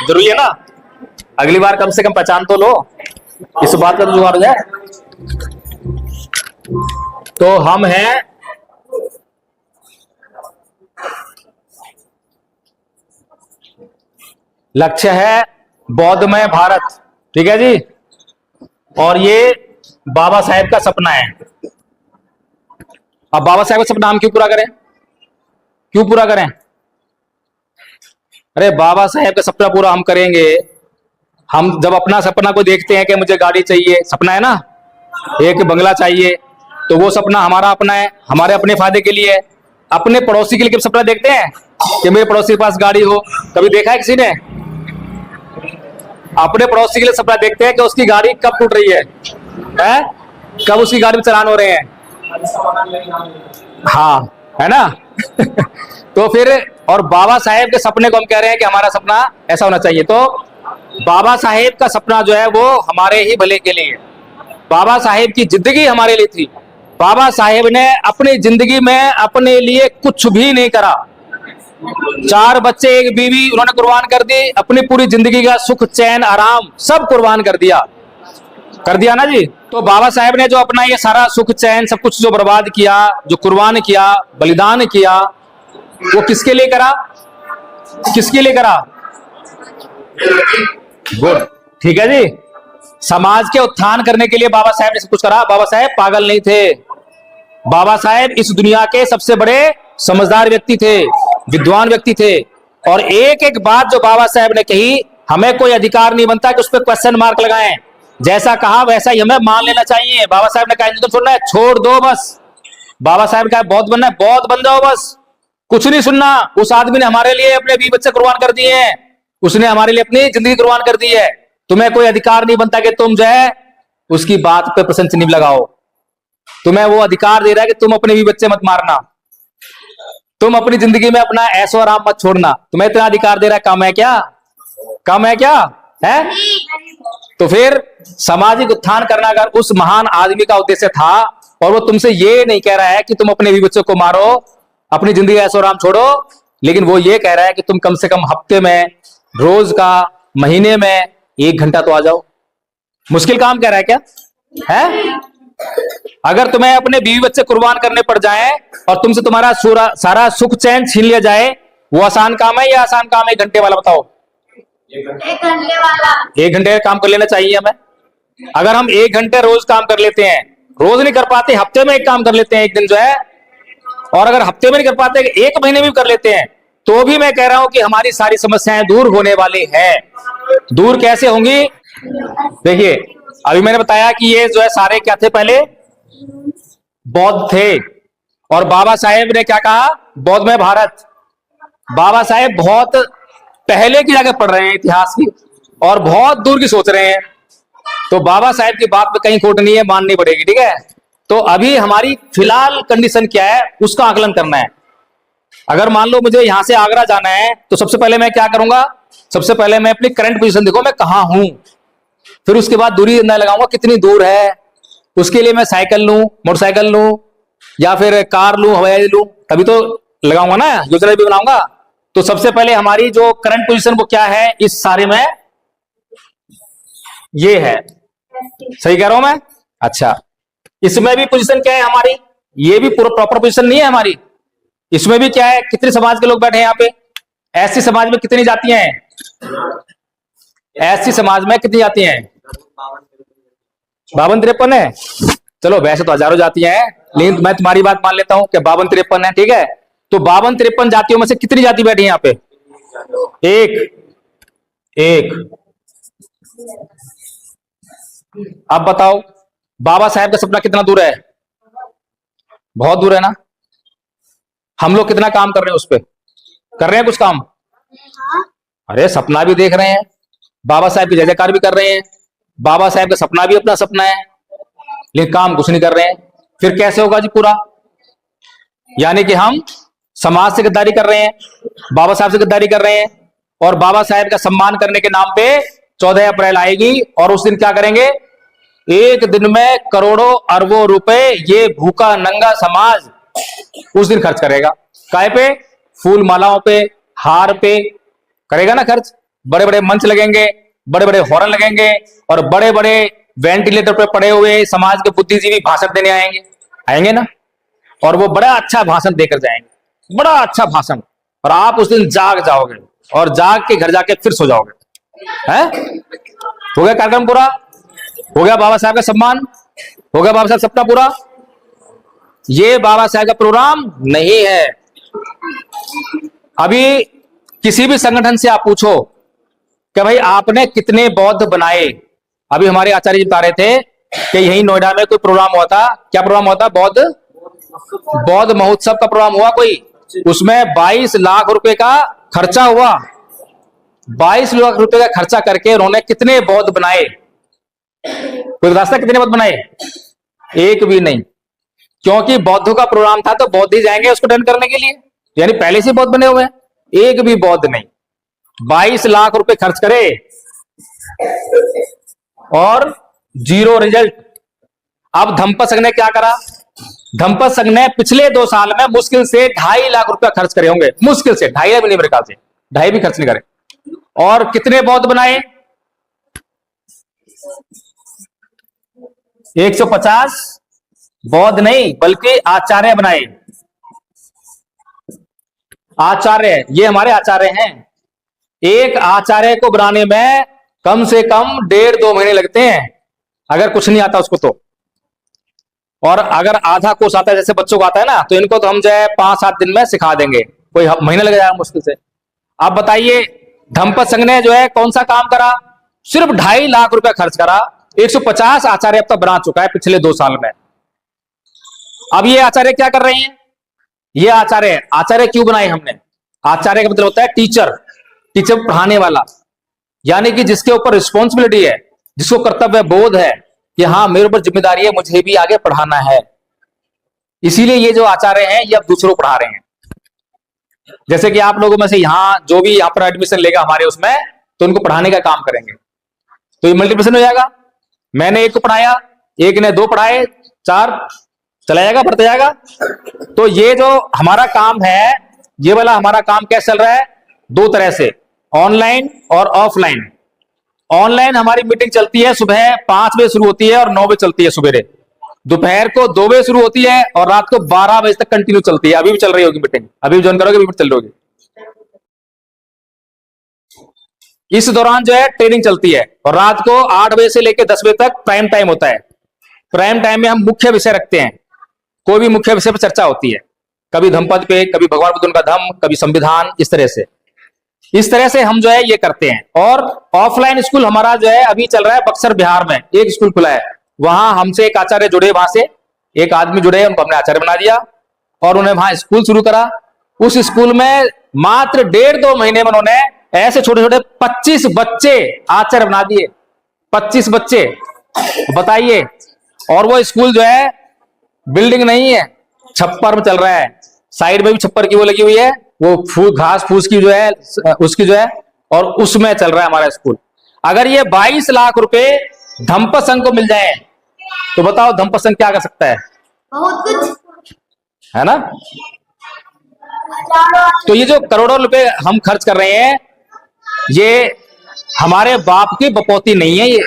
जरूरी है ना, अगली बार कम से कम पहचान तो लो, इस बात का तो जुगाड़ हो जाए। तो हम हैं लक्ष्य है बौद्धमय भारत, ठीक है जी। और ये बाबा साहेब का सपना है। अब बाबा साहेब का सपना हम क्यों पूरा करें, क्यों पूरा करें? अरे बाबा साहेब का सपना पूरा हम करेंगे, हम जब अपना सपना को देखते हैं कि मुझे गाड़ी चाहिए, सपना है ना, एक बंगला चाहिए, तो वो सपना हमारा अपना है, हमारे अपने फायदे के लिए है। अपने पड़ोसी के लिए सपना देखते हैं कि मेरे पड़ोसी के पास गाड़ी हो, कभी देखा है किसी ने? अपने पड़ोसी के लिए सपना देखते हैं कि उसकी गाड़ी कब टूट रही है? कब उसकी गाड़ी में चलान हो रहे हैं। हाँ, है ना? तो फिर, और बाबा साहेब के सपने को हम कह रहे हैं कि हमारा सपना ऐसा होना चाहिए। तो बाबा साहेब का सपना जो है वो हमारे ही भले के लिए, बाबा साहेब की जिंदगी हमारे लिए थी। बाबा साहेब ने अपनी जिंदगी में अपने लिए कुछ भी नहीं करा, 4 बच्चे, 1 बीवी उन्होंने कुर्बान कर दी, अपनी पूरी जिंदगी का सुख चैन आराम सब कुर्बान कर दिया ना जी। तो बाबा साहेब ने जो अपना ये सारा सुख चैन सब कुछ जो बर्बाद किया, जो कुर्बान किया, बलिदान किया, वो किसके लिए करा? किसके लिए करा? गुड, ठीक है जी। समाज के उत्थान करने के लिए बाबा साहेब ने सब कुछ करा। बाबा साहेब पागल नहीं थे, बाबा साहेब इस दुनिया के सबसे बड़े समझदार व्यक्ति थे, विद्वान व्यक्ति थे। और एक एक बात जो बाबा साहेब ने कही, हमें कोई अधिकार नहीं बनता कि उस पर क्वेश्चन मार्क लगाएं। जैसा कहा वैसा ही हमें मान लेना चाहिए। बाबा साहेब ने कहा हिंदू सुनना है, छोड़ दो बस। बाबा साहेब का बौद्ध बनना है, बौद्ध बन जाओ बस, कुछ नहीं सुनना। उस आदमी ने हमारे लिए अपने 20 बच्चे कुर्बान कर दिए हैं, उसने हमारे लिए अपनी जिंदगी कुर्बान कर दी है। तुम्हें कोई अधिकार नहीं बनता कि तुम जो है उसकी बात पे प्रश्न चिन्ह लगाओ। तुम्हें वो अधिकार दे रहा है कि तुम अपने 20 बच्चे मत मारना, तुम अपनी जिंदगी में अपना ऐशो आराम मत छोड़ना। तुम्हें इतना अधिकार दे रहा है, कम है क्या? कम है क्या? है? तो फिर सामाजिक उत्थान करना अगर उस महान आदमी का उद्देश्य था, और वो तुमसे ये नहीं कह रहा है कि तुम अपने 20 बच्चों को मारो, अपनी जिंदगी ऐशो आराम छोड़ो, लेकिन वो ये कह रहा है कि तुम कम से कम हफ्ते में, रोज का, महीने में 1 घंटा तो आ जाओ। मुश्किल काम कह रहा है क्या? है? अगर तुम्हें अपने 20 बच्चे कुर्बान करने पड़ जाएं और तुमसे तुम्हारा सारा सुख चैन छीन लिया जाए, वो आसान काम है या आसान काम है? 1 घंटे वाला बताओ। 1 घंटे वाला। 1 घंटे का काम कर लेना चाहिए हमें। अगर हम 1 घंटे रोज काम कर लेते हैं, रोज नहीं कर पाते, हफ्ते में एक काम कर लेते हैं, एक दिन जो है, और अगर हफ्ते में नहीं कर पाते, 1 महीने में कर लेते हैं, तो भी मैं कह रहा हूं कि हमारी सारी समस्याएं दूर होने वाली हैं। दूर कैसे होंगी? देखिए, अभी मैंने बताया कि ये जो है सारे क्या थे, पहले बौद्ध थे। और बाबा साहेब ने क्या कहा? बौद्धमय भारत। बाबा साहेब बहुत पहले की जगह पढ़ रहे हैं इतिहास की, और बहुत दूर की सोच रहे हैं। तो बाबा साहेब की बात में कहीं खोट नहीं है, माननी पड़ेगी, ठीक है। तो अभी हमारी फिलहाल कंडीशन क्या है, उसका आकलन करना है। अगर मान लो मुझे यहां से आगरा जाना है, तो सबसे पहले मैं क्या करूंगा? सबसे पहले मैं अपनी करंट पोजीशन देखो, मैं कहां हूं, फिर उसके बाद दूरी अंदाजा लगाऊंगा कितनी दूर है। उसके लिए मैं साइकिल लूं, मोटरसाइकिल लूं, या फिर कार लूं, हवाई जहाज लूं, तभी तो लगाऊंगा ना, योजना भी बनाऊंगा। तो सबसे पहले हमारी जो करंट पोजीशन वो क्या है इस सारे में? ये है। सही कह रहा हूं मैं? अच्छा, इसमें भी पोजीशन क्या है हमारी? ये भी पूरा प्रॉपर पोजीशन नहीं है हमारी। इसमें भी क्या है, कितने समाज के लोग बैठे हैं यहाँ पे? एससी समाज में कितनी जातियां हैं? एससी समाज में कितनी जातियां हैं? 52-53 है। चलो, वैसे तो हजारों जातियां हैं, लेकिन मैं तुम्हारी बात मान लेता हूं कि 52-53 है, ठीक है। तो 52-53 जातियों में से कितनी जाति बैठी है यहाँ पे? एक। अब बताओ, बाबा साहेब का सपना कितना दूर है? बहुत दूर है ना। हम लोग कितना काम कर रहे हैं उस पर? कर रहे हैं कुछ काम? अरे सपना भी देख रहे हैं, बाबा साहेब की जय जयकार भी कर रहे हैं, बाबा साहेब का सपना भी अपना सपना है, लेकिन काम कुछ नहीं कर रहे हैं। फिर कैसे होगा जी पूरा? यानी कि हम समाज से गद्दारी कर रहे हैं, बाबा साहब से गद्दारी कर रहे हैं, और बाबा साहेब का सम्मान करने के नाम पे 14 अप्रैल आएगी, और उस दिन क्या करेंगे? एक दिन में करोड़ों अरबों रुपए ये भूखा नंगा समाज उस दिन खर्च करेगा। काय पे? फूल मालाओं पे, हार पे करेगा ना खर्च। बड़े बड़े मंच लगेंगे, बड़े बड़े हॉर्न लगेंगे और बड़े बड़े वेंटिलेटर पे पड़े हुए समाज के बुद्धिजीवी भाषण देने आएंगे ना, और वो बड़ा अच्छा भाषण देकर जाएंगे, बड़ा अच्छा भाषण, और आप उस दिन जाग जाओगे और जाग के घर जाके फिर सो जाओगे। है, हो गया कार्यक्रम पूरा, हो गया बाबा साहब का सम्मान, हो गया बाबा साहब सपना पूरा। ये बाबा साहब का प्रोग्राम नहीं है। अभी किसी भी संगठन से आप पूछो कि भाई आपने कितने बौद्ध बनाए, अभी हमारे आचार्य जी बता रहे थे कि यही नोएडा में कोई प्रोग्राम हुआ था। क्या प्रोग्राम हुआ था? बौद्ध महोत्सव का प्रोग्राम हुआ कोई, उसमें 22 लाख रुपए का खर्चा हुआ। 22 लाख रुपए का खर्चा करके उन्होंने कितने बौद्ध बनाए? कोई रास्ता कितने बौद्ध बनाए? एक भी नहीं, क्योंकि बौद्धों का प्रोग्राम था तो बौद्ध ही जाएंगे उसको अटेंड करने के लिए, यानी पहले से बौद्ध बने हुए हैं। एक भी बौद्ध नहीं। 22 लाख रुपए खर्च करे और जीरो रिजल्ट। अब धम्पत संघ ने क्या करा? धम्पत संघ ने पिछले 2 साल में मुश्किल से 2.5 लाख रुपया खर्च करे होंगे, मुश्किल से 2.5 भी नहीं, मेरे ख्याल से 2.5 भी खर्च नहीं करे। और कितने बौद्ध बनाए? 150 बौद्ध नहीं बल्कि आचार्य बनाए। आचार्य, ये हमारे आचार्य हैं। एक आचार्य को बनाने में कम से कम 1.5-2 महीने लगते हैं, अगर कुछ नहीं आता उसको तो। और अगर आधा कोर्स आता है जैसे बच्चों को आता है ना, तो इनको तो हम जो है 5-7 दिन में सिखा देंगे, कोई महीना लग जाएगा मुश्किल से। आप बताइए, धम्पत संघ ने जो है कौन सा काम करा? सिर्फ 2.5 लाख रुपया खर्च करा, 150 आचार्य अब तक बना चुका है पिछले 2 साल में। अब ये आचार्य क्या कर रहे हैं? ये आचार्य क्यों बनाए हमने? आचार्य का मतलब होता है टीचर, टीचर पढ़ाने वाला, यानी कि जिसके ऊपर रिस्पॉन्सिबिलिटी है, जिसको कर्तव्य बोध है कि हाँ मेरे ऊपर जिम्मेदारी है, मुझे भी आगे पढ़ाना है। इसीलिए ये जो आचार्य हैं ये अब दूसरों को पढ़ा रहे हैं। जैसे कि आप लोगों में से यहाँ जो भी यहाँ पर एडमिशन लेगा हमारे उसमें, तो उनको पढ़ाने का काम करेंगे, तो ये मल्टीप्लिकेशन हो जाएगा। मैंने 1 को पढ़ाया, एक ने 2 पढ़ाए, 4 चला जाएगा, बढ़ता जाएगा। तो ये जो हमारा काम है, ये वाला हमारा काम कैसे चल रहा है? 2 तरह से, ऑनलाइन और ऑफलाइन। ऑनलाइन हमारी मीटिंग चलती है, सुबह 5 बजे शुरू होती है और 9 बजे चलती है सवेरे। दोपहर को 2 बजे शुरू होती है और रात को 12 बजे तक कंटिन्यू चलती है। अभी भी चल रही होगी मीटिंग, अभी भी ज्वाइन करोगे, अभी भी चल रही होगी। इस दौरान जो है ट्रेनिंग चलती है और रात को 8 बजे से लेकर 10 बजे तक प्राइम टाइम होता है। प्राइम टाइम में हम मुख्य विषय रखते हैं, कोई भी मुख्य विषय पर चर्चा होती है, कभी धम्पद पे, कभी भगवान बुद्ध का धम्म, कभी संविधान, इस तरह से हम जो है ये करते हैं। और ऑफलाइन स्कूल हमारा जो है अभी चल रहा है बक्सर बिहार में, एक स्कूल खुला है, वहां हमसे एक आचार्य जुड़े, वहां से एक आदमी जुड़े, उनको हमने आचार्य बना दिया और उन्हें वहां स्कूल शुरू करा। उस स्कूल में मात्र 1.5-2 महीने में उन्होंने ऐसे छोटे छोटे 25 बच्चे आचार्य बना दिए। 25 बच्चे, बताइए। और वो स्कूल जो है बिल्डिंग नहीं है, छप्पर में चल रहा है, साइड में भी छप्पर की वो लगी हुई है, वो घास फूस की जो है उसकी जो है, और उसमें चल रहा है हमारा स्कूल। अगर ये 22 लाख रुपए धम्पत संघ को मिल जाए तो बताओ धम्पत संघ क्या कर सकता है? बहुत कुछ है ना। तो ये जो करोड़ों रुपए हम खर्च कर रहे हैं, ये हमारे बाप की बपौती नहीं है, ये